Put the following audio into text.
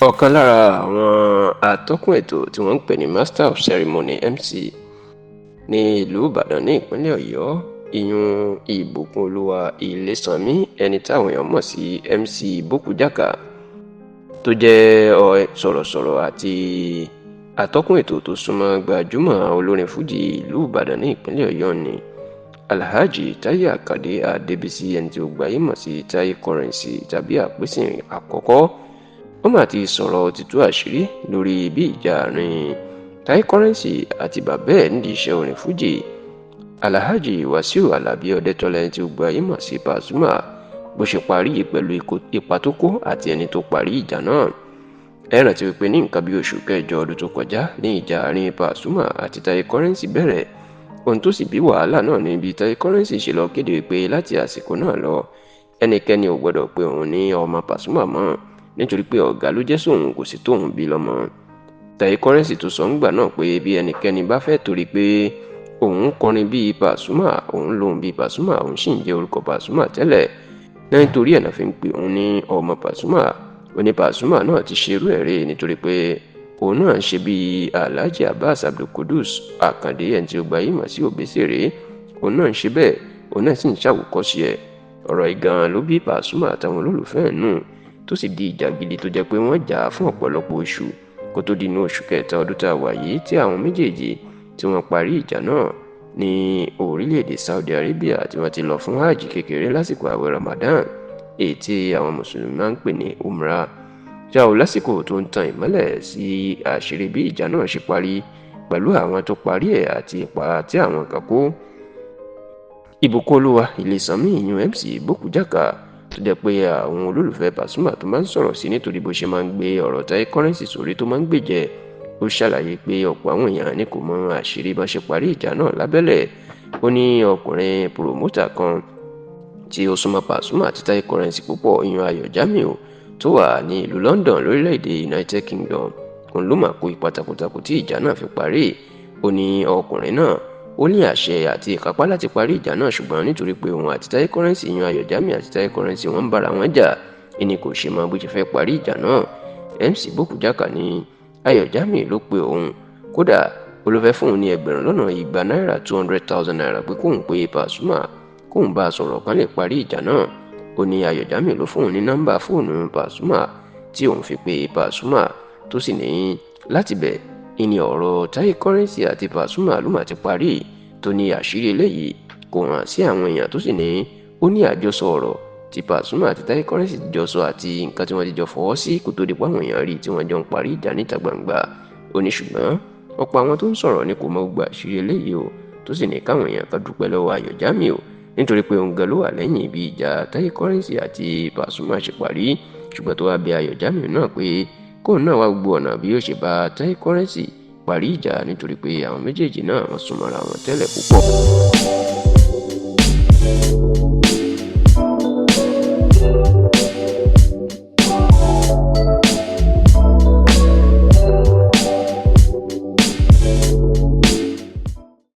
ọ̀kan lára àwọn atọ́kùn ètò tí wọ́n ń pè ní Master of Ceremony MC ní ìlú Ìbàdàn ní ìpínlẹ̀ Ọ̀yọ́ ìyún Ìbùkúnolúwa Ilésànmí ẹni táwọn èèyàn mọ̀ sí MC Bókùjáká tó jẹ́ sọ̀rọ̀sọ̀rọ̀ àti atọ́kùn ètò tó súnmọ́ gbajúmọ̀ olórin fújì ìlú Ìbàdàn ní ìpínlẹ̀ Ọ̀yọ́ ni Alhaji Táyé Àkàndé Adébísí ẹni tí ó gbajúmọ̀ mọ̀ sí Táyé Currency tàbí Àpèsìn àkọ́kọ́ ó mà ti sọ̀rọ̀ òtítù àṣírí lórí bí ìjà àárín Táyé Currency àti bàbá ẹ̀ nídìí iṣẹ́ orin fújì Alhaji Wasiu Alabi Ọdẹ́tọ́lá ẹni tí ó gbajúmọ̀ sí Pasuma bó ṣe parí pẹ̀lú ipa tó kó àti ẹni tó parí ìjà náà. Ẹ rántí wípé ní nǹkan bí oṣù kẹjọ ọdún tó kọjá ní ìjà àárín Pasuma àti Táyé Currency bẹ̀rẹ̀ ohun tó sì bí wàhálà náà ní bí Táyé Currency ṣe lọ kéde wípé láti àsìkò náà lọ ẹnikẹ́ni ò gbọdọ̀ pe òun ní ọmọ Pasuma mọ́ nítorí pé ọ̀gá ló jẹ́ sóun kò sí tóun bí lọ́mọ. Táyé Currency tó sọ ńgbà náà pé bí ẹnikẹ́ni bá fẹ́ torí pé òun kọrin bíi Pasuma òun lòun bíi Pasuma òun sì ń jẹ́ orúkọ Pasuma tẹ́lẹ̀ nítorí ẹ̀ náà fi ń pè òun ní ọmọ Pasuma oní Pasuma náà ti ṣerú ẹ̀ rí nítorí pé òun náà ń ṣe bíi Alhaji Abbas Abdulkudus Akande ẹni tí ó gbajúmọ̀ sí Òbésèré òun náà ń ṣe bẹ́ẹ̀ òun náà sì ń ṣàwòkọ́ṣe ẹ̀ ọ̀rọ̀ ìgan ló bí Pasuma àtàwọn olólùfẹ́ ẹ̀ nù tó sì di ìjà gidi tó jẹ́ pé wọ́n jà fún ọ̀pọ̀lọpọ̀ oṣù kó tó di inú oṣù kẹta ọdún tá a wà yìí tí àwọn méjèèjì tí wọ́n parí ìjà náà ní orílẹ̀-èdè Saudi Arabia tí wọ́n ti lọ fún hajj kékeré lásìkò àwẹ̀ Ramadan èyí tí àwọn mùsùlùmí máa ń pè ní umrah ṣáò lásìkò tó ń tan ìmọ́lẹ̀ sí àṣírí bí ìjà náà ṣe parí pẹ̀lú àwọn tó parí ẹ̀ àti ipa tí àwọn kan kó. Ìbùkúnolúwa Ilésànmí ìyún MC Bókùjáká tó jẹ́ pé àwọn olólùfẹ́ Pasuma tó máa ń sọ̀rọ̀ sí nítorí bó ṣe máa ń gbé ọ̀rọ̀ Táyé Currency sórí tó máa ń gbèjẹ́ ó ṣàlàyé pé ọ̀pọ̀ àwọn èèyàn ní kò mọ àṣírí bá ṣe parí ìjà náà lábẹ́lẹ̀ ó ní ọkùnrin pòròmótà kan tí ó súnmọ́ Pasuma àti Táyé Currency púpọ̀ ìyún Ayọ̀ Jamiu tó wà ní ìlú London lórílẹ̀‐èdè United Kingdom òun ló máa kó ipa takuntakun tí ìjà náà fi parí ó ní ọkùnrin náà ó ní àṣẹ àti ìkápá láti parí ìjà náà ṣùgbọ́n nítorí pé òun àti Táyé Currency yan Ayọ̀ Jamiu àti Táyé Currency wọ́n ń bára wọn jà ẹni kò ṣe mọ bó ṣe fẹ́ parí ìjà náà. MC Bókùjáká ní Ayọ̀ Jamiu ló pe òun kódà ó ló fẹ́ fún òun ní $200,000 náírà 200,000 naira pé kóun pe Pasuma kóun bá a sọ̀rọ̀ kan lè parí ìjà náà ó ní Ayọ̀ Jamiu ló fún òun ní nọ́mbà fóònù Pasuma tí òun fi pe Pasuma tó sì ní láti bẹ̀ ìní ọ̀rọ̀ Táyé Currency àti Pasuma ló mà ti parí tó ní àṣírí eléyìí kò hàn sí àwọn èèyàn tó sì ní ó ní àjọsọ ọ̀rọ̀ tí Pasuma àti Táyé Currency ti jọ sọ àti nǹkan tí wọ́n ti jọ fọwọ́ sí kó tó di pé àwọn èèyàn rí tí wọ́n jọ ń parí ìjà níta gbangba ó ní ṣùgbọ́n ọ̀pọ̀ àwọn tó ń sọ̀rọ̀ ní kò mọ gbogbo àṣírí eléyìí o tó sì ní káwọn èèyàn kan dúpẹ́ lọ́wọ́ Ayọ̀ Jamiu nítorí pé òun gan ló wà lẹ́yìn ibi ìjà Táyé Currency àti Pasuma ṣe parí ṣùgbọ́n tó wá bẹ̀ Ayọ̀ Jamiu náà pé kóun náà wá gbogbo ọ̀nà bí ó ṣe bá Táyé Currency parí ìjà nítorí pé àwọn méjèèjì náà wọ́n súnmọ́ra wọn tẹ́lẹ̀ púpọ̀.